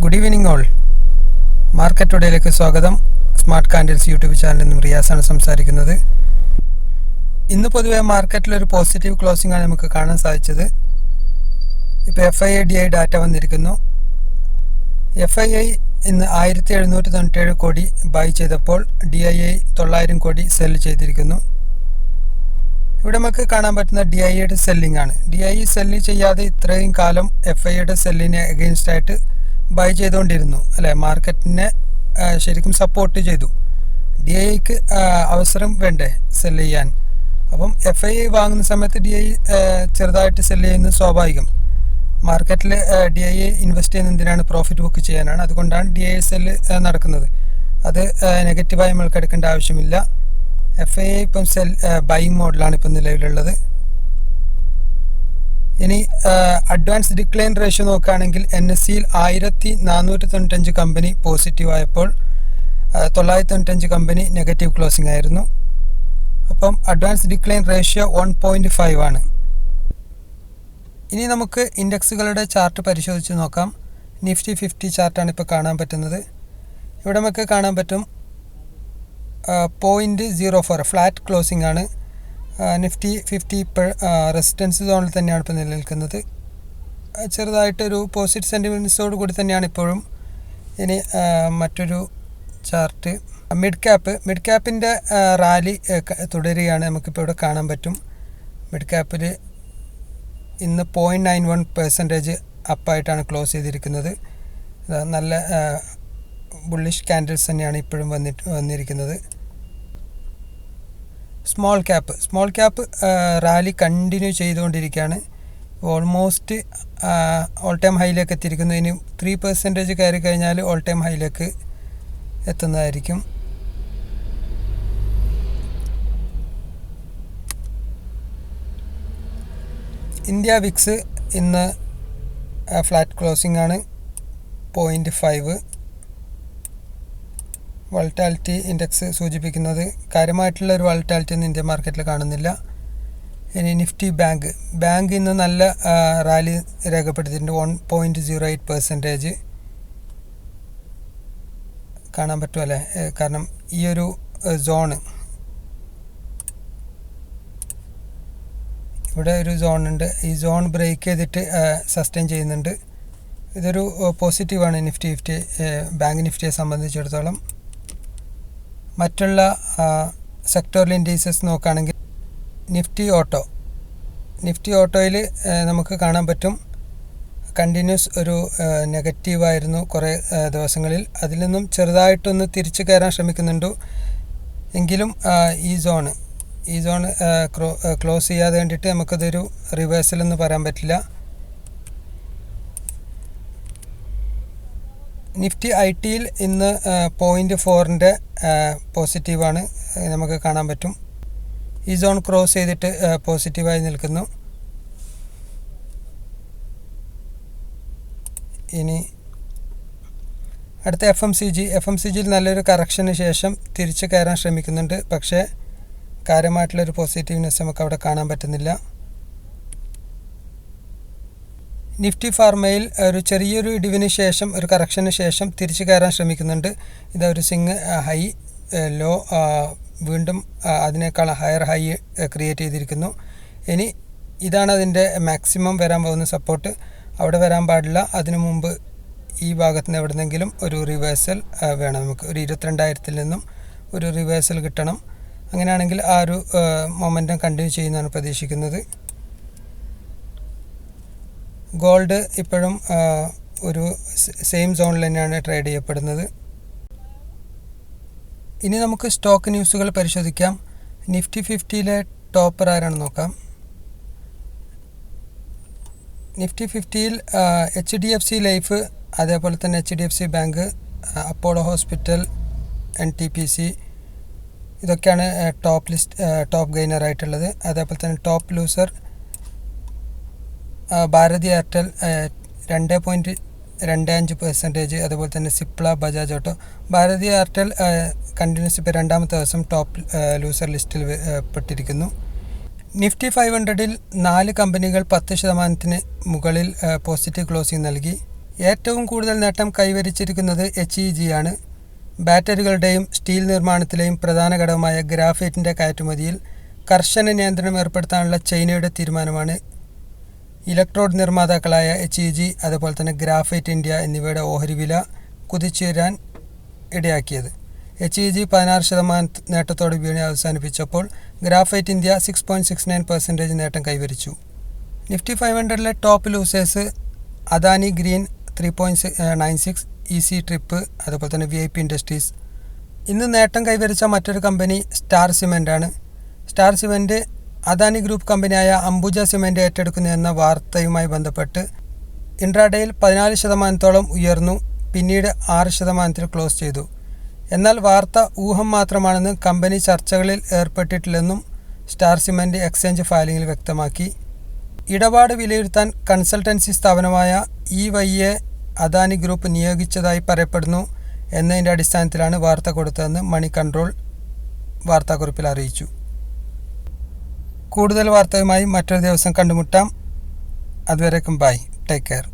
Good evening all. Market ടുഡേയിലേക്ക് സ്വാഗതം. Smart candles YouTube ചാനലിൽ നിന്നും റിയാസാണ് സംസാരിക്കുന്നത്. ഇന്ന് പൊതുവെ മാർക്കറ്റിലൊരു പോസിറ്റീവ് ക്ലോസിംഗ് ആണ് നമുക്ക് കാണാൻ സാധിച്ചത്. ഇപ്പോൾ FII ഡാറ്റ വന്നിരിക്കുന്നു. FII ഇന്ന് 1797 കോടി ബൈ ചെയ്തപ്പോൾ DII 900 കോടി സെൽ ചെയ്തിരിക്കുന്നു. ഇവിടെ നമുക്ക് കാണാൻ പറ്റുന്ന DIIയുടെ സെല്ലിംഗ് ആണ്. DII സെല്ല് ചെയ്യാതെ ഇത്രയും കാലം FIIയുടെ സെല്ലിനെ അഗെയിൻസ്റ്റ് ആയിട്ട് ബൈ ചെയ്തുകൊണ്ടിരുന്നു അല്ലേ. മാർക്കറ്റിനെ ശരിക്കും സപ്പോർട്ട് ചെയ്തു. DIIക്ക് അവസരം വേണ്ടേ സെല്ല് ചെയ്യാൻ. അപ്പം FII വാങ്ങുന്ന സമയത്ത് DII ചെറുതായിട്ട് സെല്ല് ചെയ്യുന്നത് സ്വാഭാവികം. മാർക്കറ്റിൽ DII ഇൻവെസ്റ്റ് ചെയ്യുന്ന എന്തിനാണ്? പ്രോഫിറ്റ് ബുക്ക് ചെയ്യാനാണ്. അതുകൊണ്ടാണ് DII സെല്ല് നടക്കുന്നത്. അത് നെഗറ്റീവായി നമ്മൾക്ക് എടുക്കേണ്ട ആവശ്യമില്ല. FII ഇപ്പം ബൈയിങ് മോഡിലാണ് ഇപ്പം നിലവിലുള്ളത്. ഇനി അഡ്വാൻസ് ഡിക്ലൈൻ റേഷ്യോ നോക്കുകയാണെങ്കിൽ NSEയിൽ 1495 കമ്പനി പോസിറ്റീവ് ആയപ്പോൾ 995 കമ്പനി നെഗറ്റീവ് ക്ലോസിംഗ് ആയിരുന്നു. അപ്പം അഡ്വാൻസ് ഡിക്ലൈൻ റേഷ്യോ 1.5 ആണ്. ഇനി നമുക്ക് ഇൻഡെക്സുകളുടെ ചാർട്ട് പരിശോധിച്ച് നോക്കാം. നിഫ്റ്റി 50 ചാർട്ടാണ് ഇപ്പോൾ കാണാൻ പറ്റുന്നത്. ഇവിടെ നമുക്ക് കാണാൻ പറ്റും 0.04 ഫ്ലാറ്റ് ക്ലോസിംഗ് ആണ്. നിഫ്റ്റി 50 ഇപ്പോൾ റെസിസ്റ്റൻസ് സോണിൽ തന്നെയാണ് ഇപ്പോൾ നിലനിൽക്കുന്നത്. ചെറുതായിട്ടൊരു പോസിറ്റീവ് സെൻറ്റിമെൻറ്റ്സോട് കൂടി തന്നെയാണ് ഇപ്പോഴും. ഇനി മറ്റൊരു ചാർട്ട് മിഡ് ക്യാപ്പിൻ്റെ റാലി തുടരുകയാണ്. നമുക്കിപ്പോൾ ഇവിടെ കാണാൻ പറ്റും. മിഡ് ക്യാപ്പിൽ ഇന്ന് 0.91% അപ്പായിട്ടാണ് ക്ലോസ് ചെയ്തിരിക്കുന്നത്. നല്ല ബുള്ളിഷ് ക്യാൻഡിൽസ് തന്നെയാണ് ഇപ്പോഴും വന്നിരിക്കുന്നത്. സ്മോൾ ക്യാപ്പ് റാലി കണ്ടിന്യൂ ചെയ്തുകൊണ്ടിരിക്കുകയാണ്. ഓൾമോസ്റ്റ് ഓൾ ടൈം ഹൈയിലേക്ക് എത്തിയിരിക്കുന്നു. ഇനി 3% കയറി കഴിഞ്ഞാൽ ഓൾ ടൈം ഹൈയിലേക്ക് എത്തുന്നതായിരിക്കും. ഇന്ത്യ വിക്സ് ഇന്ന് ഫ്ലാറ്റ് ക്ലോസിംഗ് ആണ്. 0.5 വോൾട്ടാലിറ്റി ഇൻഡെക്സ് സൂചിപ്പിക്കുന്നത് കാര്യമായിട്ടുള്ള ഒരു വോൾട്ടാലിറ്റി ഒന്നും ഇന്ത്യ മാർക്കറ്റിൽ കാണുന്നില്ല. ഇനി നിഫ്റ്റി ബാങ്ക് ഇന്ന് നല്ല റാലി രേഖപ്പെടുത്തിയിട്ടുണ്ട്. 1.08% കാണാൻ പറ്റുമല്ലേ. കാരണം ഈ ഒരു ഇവിടെ ഒരു സോൺ ഉണ്ട്. ഈ സോൺ ബ്രേക്ക് ചെയ്തിട്ട് സസ്റ്റെയിൻ ചെയ്യുന്നുണ്ട്. ഇതൊരു പോസിറ്റീവാണ് നിഫ്റ്റി ബാങ്ക് നിഫ്റ്റിയെ സംബന്ധിച്ചിടത്തോളം. മറ്റുള്ള സെക്ടറൽ ഇൻഡീസസ് നോക്കുകയാണെങ്കിൽ നിഫ്റ്റി ഓട്ടോയിൽ നമുക്ക് കാണാൻ പറ്റും കണ്ടിന്യൂസ് ഒരു നെഗറ്റീവായിരുന്നു കുറേ ദിവസങ്ങളിൽ. അതിൽ നിന്നും ചെറുതായിട്ടൊന്ന് തിരിച്ചു കയറാൻ ശ്രമിക്കുന്നുണ്ട്. എങ്കിലും ഈ സോൺ ക്ലോസ് ചെയ്യാതെ വേണ്ടിയിട്ട് നമുക്കതൊരു റിവേഴ്സൽ എന്ന് പറയാൻ പറ്റില്ല. നിഫ്റ്റി ITയിൽ ഇന്ന് 0.4 പോസിറ്റീവാണ് നമുക്ക് കാണാൻ പറ്റും. ഈ സോൺ ക്രോസ് ചെയ്തിട്ട് പോസിറ്റീവായി നിൽക്കുന്നു. ഇനി അടുത്ത FMCGയിൽ നല്ലൊരു കറക്ഷന് ശേഷം തിരിച്ചു കയറാൻ ശ്രമിക്കുന്നുണ്ട്. പക്ഷേ കാര്യമായിട്ടുള്ളൊരു പോസിറ്റീവ്നെസ് നമുക്ക് അവിടെ കാണാൻ പറ്റുന്നില്ല. നിഫ്റ്റി ഫാർമയിൽ ഒരു ചെറിയൊരു ഇടിവിന് ശേഷം ഒരു കറക്ഷന് ശേഷം തിരിച്ചു കയറാൻ ശ്രമിക്കുന്നുണ്ട്. ഇതൊരു ഹൈ ലോ വീണ്ടും അതിനേക്കാൾ ഹയർ ഹൈ ക്രിയേറ്റ് ചെയ്തിരിക്കുന്നു. ഇനി ഇതാണ് അതിൻ്റെ മാക്സിമം വരാൻ പോകുന്ന സപ്പോർട്ട്. അവിടെ വരാൻ പാടില്ല. അതിനു മുമ്പ് ഈ ഭാഗത്ത് നിന്ന് എവിടെന്നെങ്കിലും ഒരു റിവേഴ്സൽ വേണം. നമുക്ക് ഒരു 22,000 നിന്നും ഒരു റിവേഴ്സൽ കിട്ടണം. അങ്ങനെയാണെങ്കിൽ ആ ഒരു മൊമെൻറ്റം കണ്ടിന്യൂ ചെയ്യുന്നതാണ് പ്രതീക്ഷിക്കുന്നത്. ഗോൾഡ് ഇപ്പോഴും ഒരു സെയിം സോണിൽ തന്നെയാണ് ട്രേഡ് ചെയ്യപ്പെടുന്നത്. ഇനി നമുക്ക് സ്റ്റോക്ക് ന്യൂസുകൾ പരിശോധിക്കാം. നിഫ്റ്റി 50യിലെ ടോപ്പർ ആരാണെന്ന് നോക്കാം. നിഫ്റ്റി 50യിൽ HDFC ലൈഫ്, അതേപോലെ തന്നെ HDFC bank, Apollo hospital, NTPC ഇതൊക്കെയാണ് ടോപ്പ് ഗെയിനറായിട്ടുള്ളത്. അതേപോലെ തന്നെ ടോപ്പ് ലൂസർ ഭാരതി എയർടെൽ 2.25%. അതുപോലെ തന്നെ സിപ്ല, ബജാജ് ഓട്ടോ. ഭാരതി എയർടെൽ കണ്ടിന്യൂസ് ഇപ്പോൾ 2ാമത്തെ ദിവസം ടോപ്പ് ലൂസർ ലിസ്റ്റിൽ പെട്ടിരിക്കുന്നു. നിഫ്റ്റി 500ൽ 4 കമ്പനികൾ 10% മുകളിൽ പോസിറ്റീവ് ക്ലോസിംഗ് നൽകി. ഏറ്റവും കൂടുതൽ നേട്ടം കൈവരിച്ചിരിക്കുന്നത് HEG ആണ്. ബാറ്ററികളുടെയും സ്റ്റീൽ നിർമ്മാണത്തിലെയും പ്രധാന ഘടകമായ ഗ്രാഫൈറ്റിൻ്റെ കയറ്റുമതിയിൽ കർശന നിയന്ത്രണം ഏർപ്പെടുത്താനുള്ള ചൈനയുടെ തീരുമാനമാണ് ഇലക്ട്രോഡ് നിർമ്മാതാക്കളായ HEG അതുപോലെ തന്നെ ഗ്രാഫൈറ്റ് ഇന്ത്യ എന്നിവയുടെ ഓഹരി വില കുതിച്ചുയരാൻ ഇടയാക്കിയത്. HEG 16% നേട്ടത്തോടെ വിപണി അവസാനിപ്പിച്ചപ്പോൾ ഗ്രാഫൈറ്റ് ഇന്ത്യ 6.69% നേട്ടം കൈവരിച്ചു. Nifty 500 top losers Adani green 3.96, EC trip അതുപോലെ തന്നെ VIP ഇൻഡസ്ട്രീസ്. ഇന്ന് നേട്ടം കൈവരിച്ച മറ്റൊരു കമ്പനി സ്റ്റാർ സിമൻ്റ് ആണ്. സ്റ്റാർ സിമൻ്റ് അദാനി ഗ്രൂപ്പ് കമ്പനിയായ അംബുജ സിമൻ്റ് ഏറ്റെടുക്കുന്നു എന്ന വാർത്തയുമായി ബന്ധപ്പെട്ട് ഇൻട്രാഡേയിൽ 14% ഉയർന്നു, പിന്നീട് 6% ക്ലോസ് ചെയ്തു. എന്നാൽ വാർത്ത ഊഹം മാത്രമാണെന്ന് കമ്പനി ചർച്ചകളിൽ ഏർപ്പെട്ടിട്ടില്ലെന്നും സ്റ്റാർ സിമൻ്റ് എക്സ്ചേഞ്ച് ഫയലിംഗിൽ വ്യക്തമാക്കി. ഇടപാട് വിലയിരുത്താൻ കൺസൾട്ടൻസി സ്ഥാപനമായ EYയെ അദാനി ഗ്രൂപ്പ് നിയോഗിച്ചതായി പറയപ്പെടുന്നു എന്നതിൻ്റെ അടിസ്ഥാനത്തിലാണ് വാർത്ത കൊടുത്തതെന്ന് മണി കൺട്രോൾ വാർത്താക്കുറിപ്പിൽ അറിയിച്ചു. കൂടുതൽ വാർത്തയുമായി മറ്റൊരു ദിവസം കണ്ടുമുട്ടാം. അതുവരേക്കും ബൈ, ടേക്ക് കെയർ.